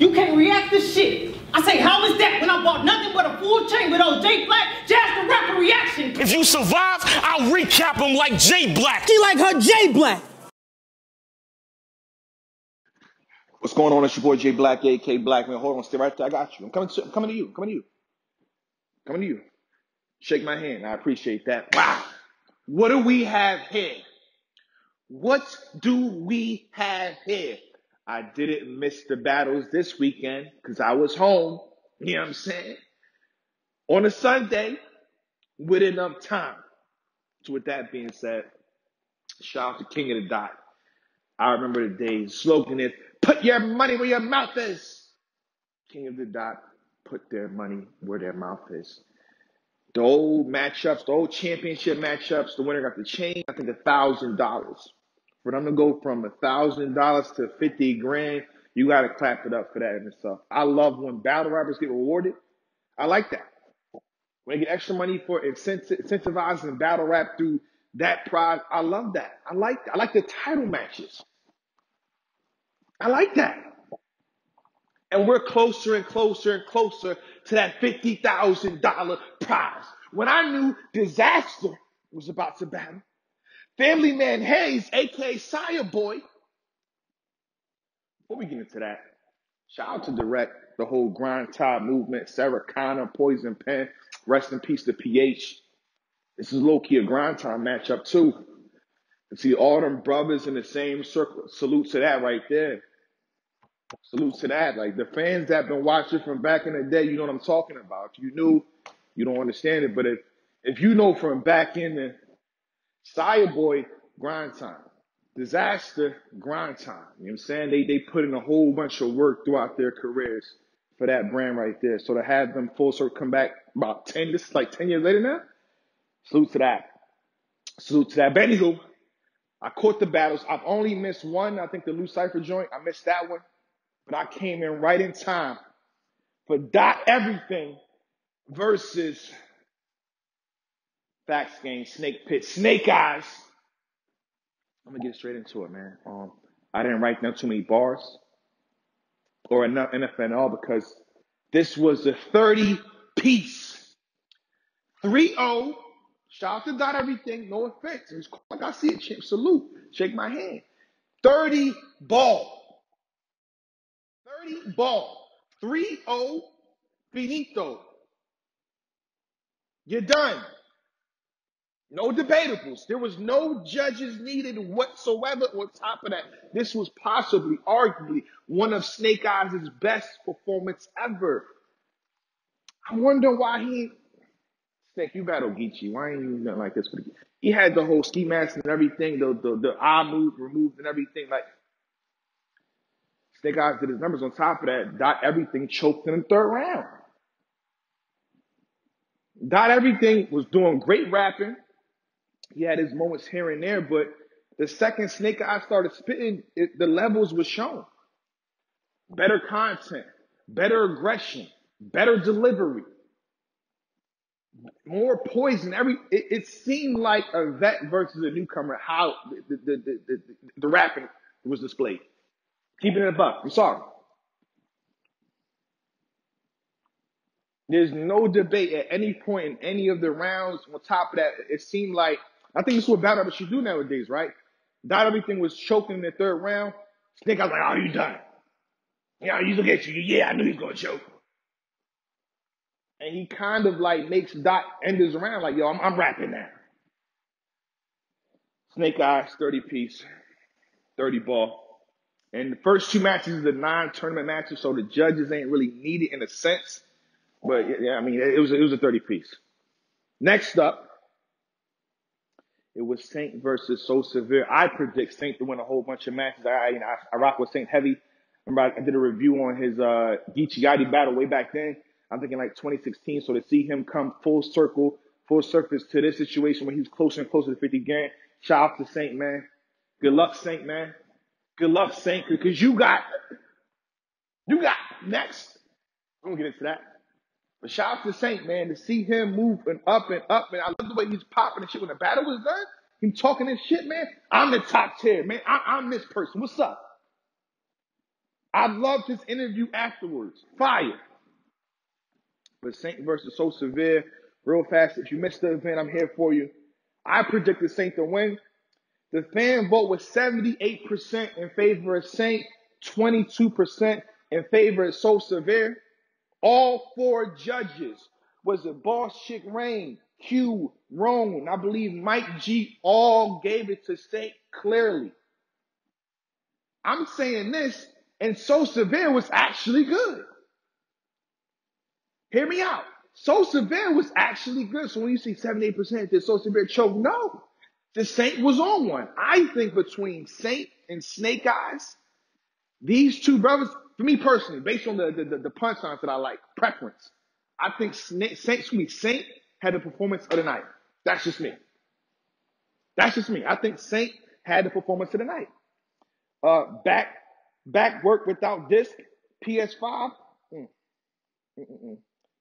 You can't react to shit. I say, how is that when I bought nothing but a full chain with old J Black? Just the rapper reaction. If you survive, I'll recap him like J Black. She like her J Black. What's going on? It's your boy J Black, AK Black. Man, hold on, stay right there. I got you. I'm coming to you. Shake my hand. I appreciate that. Wow. What do we have here? What do we have here? I didn't miss the battles this weekend because I was home. You know what I'm saying? On a Sunday with enough time. So with that being said, shout out to King of the Dot. I remember the days. Slogan is, put your money where your mouth is. King of the Dot, put their money where their mouth is. The old matchups, the old championship matchups, the winner got the chain, I think $1,000. For them to go from $1,000 to 50 grand, you got to clap it up for that in itself. I love when battle rappers get rewarded. I like that. When they get extra money for incentivizing battle rap through that prize, I love that. I like the title matches. I like that. And we're closer and closer and closer to that $50,000 prize. When I knew Disaster was about to battle, Family Man Hayes, a.k.a. Sire Boy. Before we get into that, shout out to Direct, the whole Grind Tide movement, Sarah Connor, Poison Pen, rest in peace to PH. This is low-key a Grind Time matchup too. You see all them brothers in the same circle. Salute to that right there. Salute to that. Like the fans that been watching from back in the day, you know what I'm talking about. If you knew, you don't understand it. But if you know from back in the Sire Boy, Grind Time. Disaster, Grind Time. You know what I'm saying? They put in a whole bunch of work throughout their careers for that brand right there. So to have them full circle come back about 10, this is like 10 years later now. Salute to that. Salute to that. But anywho, I caught the battles. I've only missed one. I think the Lou Cypher joint. I missed that one. But I came in right in time for Dot Everything versus Facts Game, Snake Pit, Snake Eyes. I'm going to get straight into it, man. I didn't write down too many bars or enough NFL because this was a 30-piece. 3-0. Shout out to Dot Everything. No offense. It's like I see it. Salute. Shake my hand. 30 ball. 30 ball. 3-0. Finito. You're done. No debatables. There was no judges needed whatsoever. On top of that, this was possibly, arguably, one of Snake Eyes' best performance ever. I'm wondering why Snake, you battle Geechee. Why ain't you nothing like this? He had the whole ski mask and everything, the eye move removed and everything. Like Snake Eyes did his numbers. On top of that, Dot Everything choked in the third round. Dot Everything was doing great rapping. He had his moments here and there, but the second Snake Eyes started spitting, the levels were shown. Better content, better aggression, better delivery, more poison. It seemed like a vet versus a newcomer. How the rapping was displayed. Keeping it a buck. I'm sorry. There's no debate at any point in any of the rounds. On top of that, it seemed like, I think this is what battle rappers should do nowadays, right? Dot Everything was choking in the third round. Snake, I was like, oh, you done. Yeah, you look at you. Yeah, I knew he was going to choke. And he kind of like makes Dot end his round like, yo, I'm rapping now. Snake Eyes, 30-piece, 30 ball. And the first two matches is the non-tournament matches, so the judges ain't really needed in a sense. But yeah, I mean, it was a 30-piece. Next up, it was Saint versus So Severe. I predict Saint to win a whole bunch of matches. I rock with Saint heavy. Remember, I did a review on his Geechee Gotti battle way back then. I'm thinking like 2016. So to see him come full surface to this situation when he was closer and closer to 50 grand. Shout out to Saint, man. Good luck, Saint, man. Good luck, Saint, because you got next. I'm gonna get into that. But shout out to Saint, man, to see him moving up and up, man. I love the way he's popping and shit. When the battle was done, him talking this shit, man. I'm the top tier, man. I'm this person. What's up? I loved his interview afterwards. Fire. But Saint versus So Severe, real fast. If you missed the event, I'm here for you. I predicted Saint to win. The fan vote was 78% in favor of Saint, 22% in favor of So Severe. All four judges, was it Boss Chick Rain, Q, Roan, I believe Mike G, all gave it to Saint clearly. I'm saying this, and So Severe was actually good. Hear me out. So Severe was actually good. So when you see 78%, did So Severe choke? No. The Saint was on one. I think between Saint and Snake Eyes, these two brothers, for me personally, based on the punchlines that I like, preference, I think Saint had the performance of the night. That's just me. That's just me. I think Saint had the performance of the night. Back work without disc, PS5.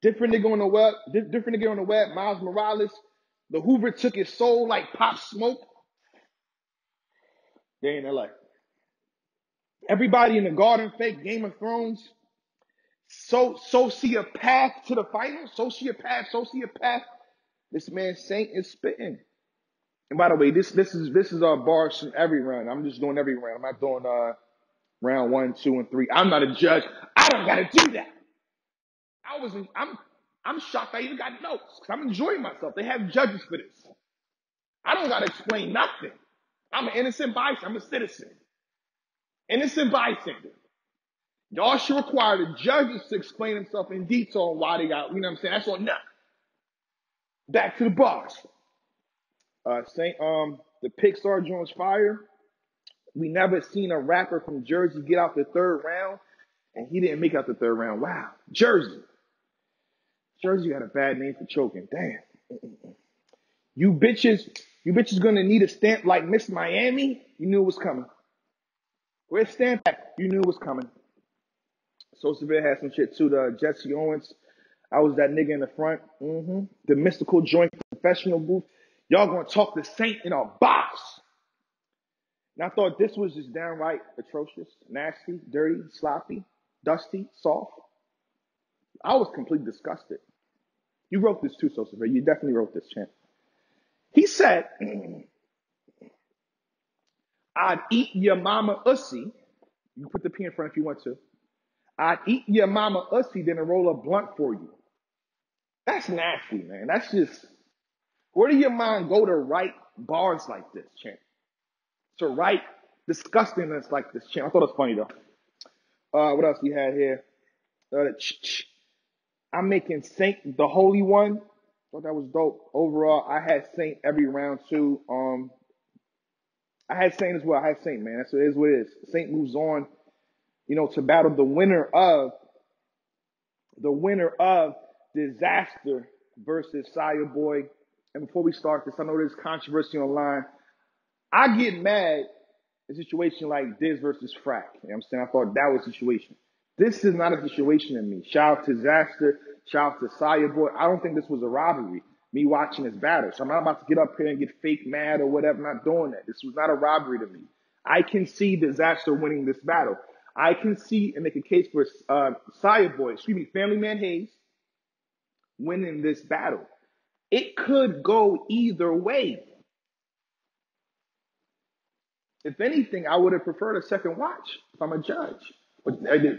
Different nigga on the web. Different nigga on the web. Miles Morales. The Hoover took his soul like Pop Smoke. They in LA. Everybody in the Garden fake Game of Thrones. Sociopath to the final. Sociopath. This man Saint is spitting. And by the way, this is our bars from every round. I'm just doing every round. I'm not doing round 1, 2, and 3. I'm not a judge. I don't gotta do that. I'm shocked I even got notes because I'm enjoying myself. They have judges for this. I don't gotta explain nothing. I'm an innocent bystander. I'm a citizen. Innocent bystander. Y'all should require the judges to explain themselves in detail on why they got, you know what I'm saying? That's on them. Back to the bars. The Pixar joint's fire. We never seen a rapper from Jersey get out the third round, and he didn't make out the third round. Wow. Jersey got a bad name for choking. Damn. You bitches gonna need a stamp like Miss Miami? You knew it was coming. Where's stamp at? You knew it was coming. So Severe had some shit too. The Jesse Owens. I was that nigga in the front. The mystical joint professional booth. Y'all gonna talk the Saint in a box. And I thought this was just downright atrocious, nasty, dirty, sloppy, dusty, soft. I was completely disgusted. You wrote this too, So Severe. You definitely wrote this, champ. He said, I'd eat your mama ussy. You put the P in front if you want to. I'd eat your mama ussy, then roll a blunt for you. That's nasty, man. That's just, where do your mind go to write bars like this, champ? To write disgustingness like this, champ. I thought it was funny, though. What else we had here? I'm making Saint the Holy One. Thought that was dope. Overall, I had Saint every round, too. I had Saint as well. I had Saint, man. That's what it is. Saint moves on, to battle the winner of Disaster versus Sire Boy. And before we start this, I know there's controversy online. I get mad in a situation like Diz versus Frack. You know what I'm saying? I thought that was a situation. This is not a situation in me. Shout out to Disaster. Shout out to Sire Boy. I don't think this was a robbery, me watching this battle. So I'm not about to get up here and get fake mad or whatever. I'm not doing that. This was not a robbery to me. I can see Disaster winning this battle. I can see and make a case for Family Man Hayes winning this battle. It could go either way. If anything, I would have preferred a second watch if I'm a judge. But you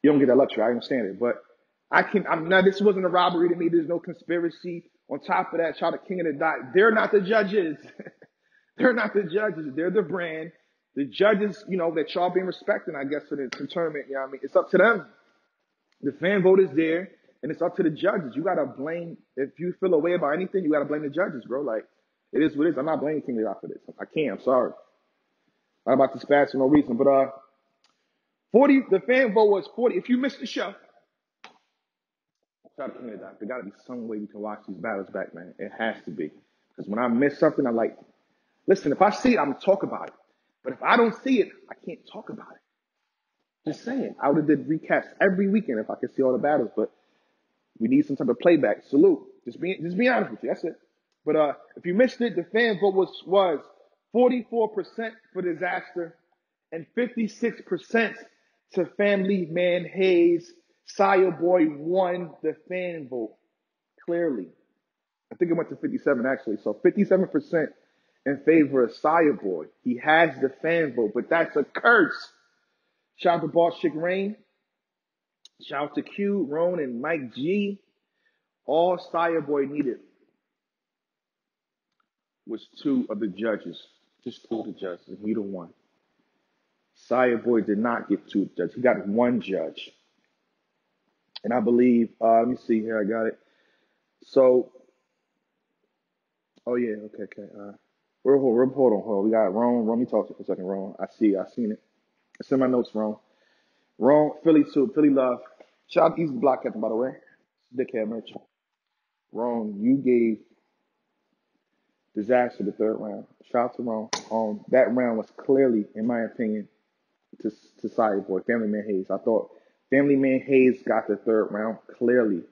don't get that luxury. I understand it. But this wasn't a robbery to me. There's no conspiracy. On top of that, shout out to King of the Dot. They're not the judges. They're not the judges. They're the brand. The judges, that y'all been respecting, I guess, for the tournament. You know what I mean? It's up to them. The fan vote is there, and it's up to the judges. You got to blame, if you feel a way about anything, you got to blame the judges, bro. Like, it is what it is. I'm not blaming King of the Dot for this. I can't. I'm sorry. I'm about to spaz for no reason. But 40, the fan vote was 40. If you missed the show, shout out to King of the Dot. There got to be some way we can watch these battles back, man. It has to be. Because when I miss something, I'm like, listen, if I see it, I'm going to talk about it. But if I don't see it, I can't talk about it. Just saying. I would have did recaps every weekend if I could see all the battles, but we need some type of playback. Salute. Just be honest with you. That's it. But if you missed it, the fan vote was 44% for Disaster and 56% to Family Man Hayes. Sire Boy won the fan vote clearly. I think it went to 57 actually. So 57% in favor of Sire Boy. He has the fan vote, but that's a curse. Shout out to Boss Chick Rain. Shout out to Q, Ron, and Mike G. All Sire Boy needed was 2 of the judges. Just 2 of the judges, and he the one. Sire Boy did not get 2 judges. He got 1 judge. And I believe, let me see here, I got it. So, oh yeah, okay. Hold on. We got Ron. Let me talk to you for a second, Ron. I seen it. It's in my notes, Ron. Ron, Philly too. Philly love. Shout out to East Block Captain, by the way. Dickhead merchant. Ron, you gave Disaster the 3rd round. Shout out to Ron. That round was clearly, in my opinion, to Sire Boy, Family Man Hayes. I thought Family Man Hayes got the 3rd round clearly.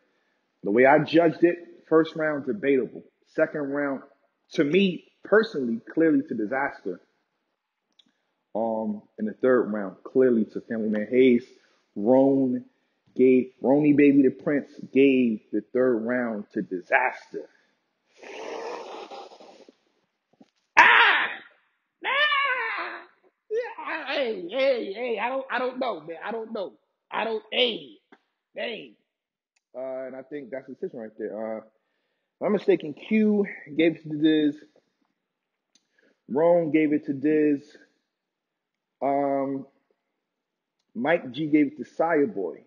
The way I judged it, 1st round, debatable. 2nd round, to me, personally, clearly to Disaster. In the 3rd round, clearly to Family Man Hayes. Ronnie Baby the Prince gave the 3rd round to Disaster. Hey, I don't know, man. I don't know. And I think that's the decision right there. If I'm mistaken, Q gave it to Diz. Ron gave it to Diz. Mike G gave it to Sire Boy.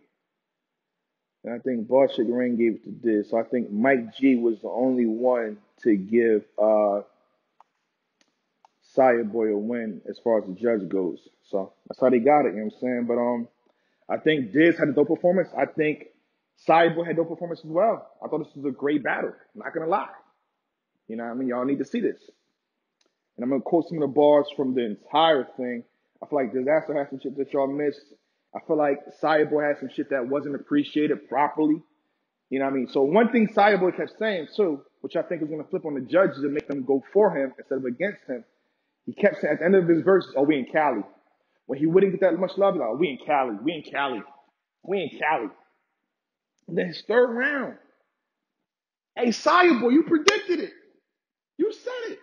And I think Boss Chick Rain gave it to Diz. So I think Mike G was the only one to give Sire Boy a win as far as the judge goes. So that's how they got it, you know what I'm saying? But I think Diz had a dope performance. I think Sire Boy had a dope performance as well. I thought this was a great battle. I'm not gonna lie. You know what I mean? Y'all need to see this. And I'm gonna quote some of the bars from the entire thing. I feel like Disaster had some shit that y'all missed. I feel like Sire Boy had some shit that wasn't appreciated properly. You know what I mean? So one thing Sire Boy kept saying too, which I think is gonna flip on the judges and make them go for him instead of against him. He kept saying at the end of his verses, "Oh, we in Cali." When he wouldn't get that much love, like, "Oh, we in Cali. And then his 3rd round, hey, Sire Boy, you predicted it. You said it.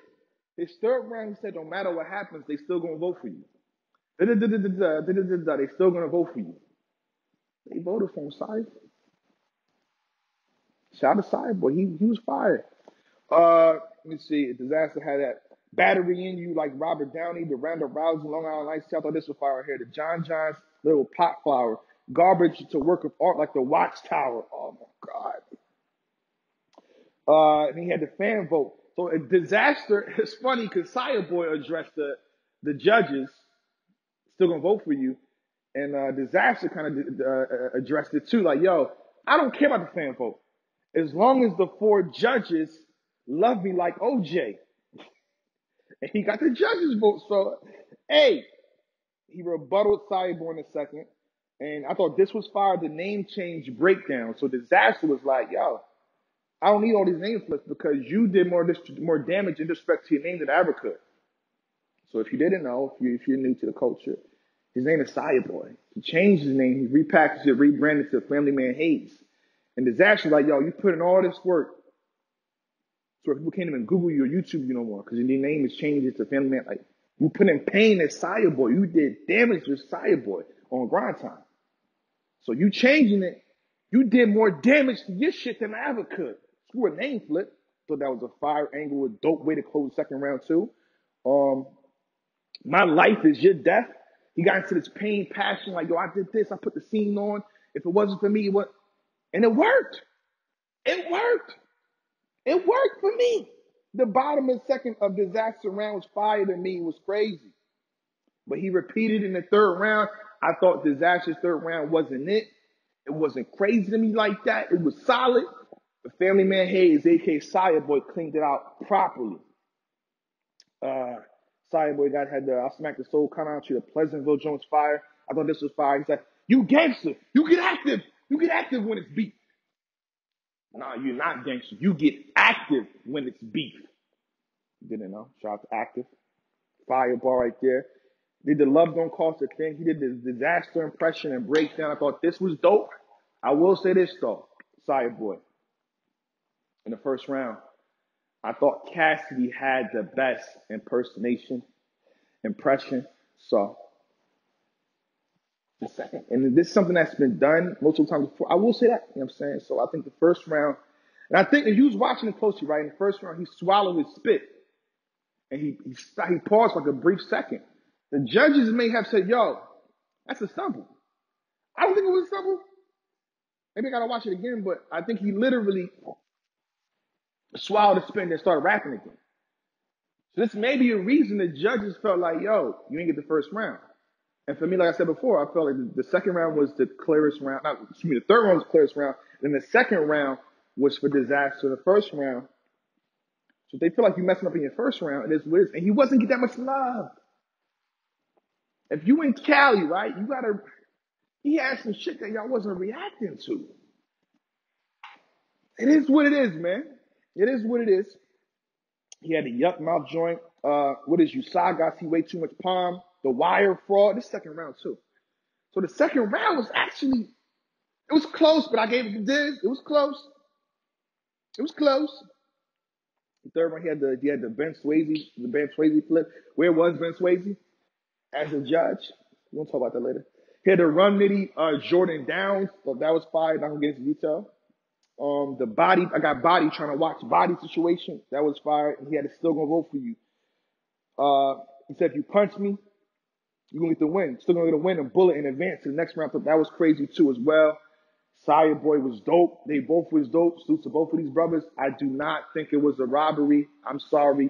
His 3rd round, he said, no matter what happens, they still gonna vote for you. They still gonna vote for you. They voted for him, Sire. Shout out to Sire Boy. He was fired. Let me see. Disaster had that battery in you like Robert Downey, the Randall Rousey, Long Island Lights. I thought this was fire right here. The John John's little pot flower. Garbage to work of art like the Watchtower. Oh my God. And he had the fan vote. So a Disaster, it's funny because Sire Boy addressed the judges, still gonna vote for you. And Disaster kind of addressed it too. Like, yo, I don't care about the fan vote. As long as the 4 judges love me like OJ. And he got the judges' vote. So, hey, he rebutted Sire Boy in a second. And I thought this was fire, the name change breakdown. So Disaster was like, yo, I don't need all these name flips because you did more damage in respect to your name than I ever could. So if you didn't know, if you're new to the culture, his name is Sire Boy. He changed his name. He repackaged it, rebranded it to Family Man Hayes. And Disaster was like, yo, you put in all this work. So people can't even Google you or YouTube you no more because your name is changed to Family Man. Like, you put in pain as Sire Boy. You did damage to Sire Boy on grind time. So you changing it, you did more damage to your shit than I ever could. Screw a name flip. Thought that was a fire angle, a dope way to close the 2nd round too. My life is your death. He got into this pain, passion, like, yo, I did this, I put the scene on. If it wasn't for me, what? And it worked. It worked for me. The bottom and 2nd of Disaster round was fire to me. It was crazy. But he repeated in the 3rd round. I thought Disaster's 3rd round wasn't it. It wasn't crazy to me like that. It was solid. The Family Man Hayes, a.k.a. Sire Boy, cleaned it out properly. Sire Boy had the I'll smack the soul kind of out you, the Pleasantville Jones fire. I thought this was fire. He said, you gangster. You get active. You get active when it's beef. No, you're not gangster. You get active when it's beef. You didn't know. Shout out to Active. Fireball right there. Did the Love Don't Cost a thing. He did the disaster impression and breakdown. I thought this was dope. I will say this though, Fireboy. In the first round, I thought Cassidy had the best impression. So the second, and this is something that's been done multiple times before. I will say that. You know what I'm saying? So I think the first round, and I think if you was watching it closely, right, in the first round, he swallowed his spit. And he paused like a brief second. The judges may have said, yo, that's a stumble. I don't think it was a stumble. Maybe I got to watch it again, but I think he literally swallowed the spit and started rapping again. So this may be a reason the judges felt like, yo, you didn't get the first round. And for me, like I said before, I felt like the second round was the clearest round. The third round was the clearest round. Then the second round was for disaster. The first round, so if they feel like you messing up in your first round, it is what it is. And he wasn't getting that much love. If you in Cali, right, he had some shit that y'all wasn't reacting to. It is what it is, man. It is what it is. He had the yuck mouth joint. What is Usaga? He way too much palm. The wire fraud. This second round too. So the second round was actually, it was close, but I gave it to Diz. It was close. It was close. The third one, he had the Ben Swayze flip. Where was Ben Swayze as a judge? We'll talk about that later. He had the Run Nitty Jordan Downs. So that was fire. Not gonna get into detail. The body, I got Body trying to watch Body situation. That was fire. And he had to still gonna vote for you. He said, if you punch me, you're gonna get the win. Still gonna get a win and bullet in advance to the next round. That was crazy too as well. Fireboy was dope. They both was dope. Salute to both of these brothers. I do not think it was a robbery. I'm sorry.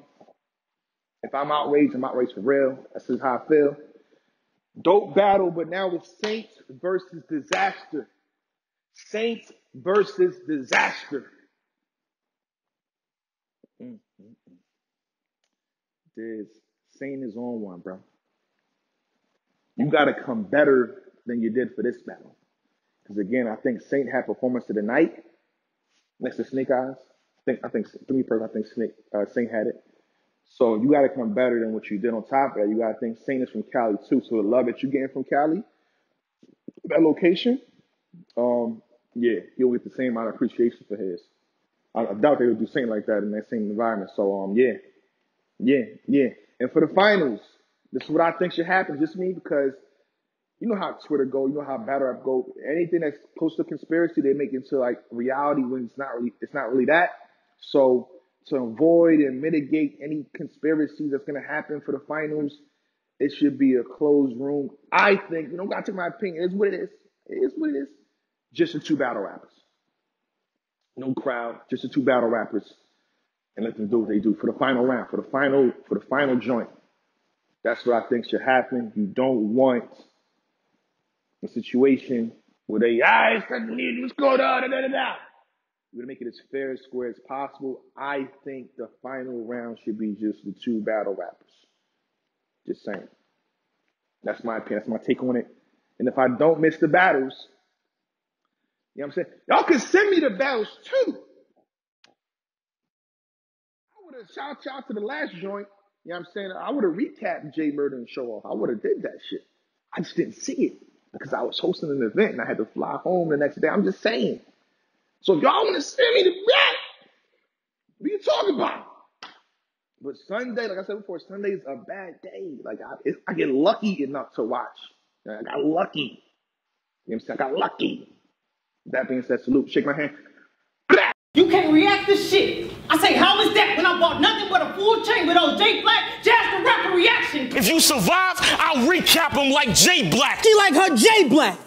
If I'm outraged, I'm outraged for real. That's just how I feel. Dope battle, but now it's Saints versus Disaster. Saints versus Disaster. Saint is on one, bro. You got to come better than you did for this battle. Because again, I think Saint had performance of the night next to Snake Eyes. I think for me personally, I think Saint had it. So you got to come better than what you did. On top of that, you got to think Saint is from Cali too. So the love that you're getting from Cali, that location, yeah, he'll get the same amount of appreciation for his. I doubt they would do Saint like that in that same environment. So yeah. And for the finals, this is what I think should happen. Just me, because you know how Twitter go, you know how battle rap go. Anything that's close to conspiracy, they make it into like reality when it's not really that. So to avoid and mitigate any conspiracy that's gonna happen for the finals, it should be a closed room. I think, you don't gotta take my opinion. It is what it is. It is what it is. Just the two battle rappers. No crowd, just the two battle rappers. And let them do what they do for the final round, for the final joint. That's what I think should happen. You don't want a situation where they, let's go da. We're gonna make it as fair and square as possible. I think the final round should be just the two battle rappers. Just saying. That's my opinion. That's my take on it. And if I don't miss the battles, you know what I'm saying? Y'all can send me the battles too. I would have shout out to the last joint. You know what I'm saying? I would have recapped Jay Murder and Show Off. I would have did that shit. I just didn't see it because I was hosting an event and I had to fly home the next day. I'm just saying. So if y'all want to send me the back, what are you talking about? But Sunday, like I said before, Sunday is a bad day. Like I get lucky enough to watch. I got lucky. You know what I'm saying? I got lucky. That being said, salute. Shake my hand. You can't react to shit. I say, how is that when I bought nothing but a full chain with those J Black, Jazz the Rapper reaction? If you survive, I'll recap them like J Black. She like her J Black.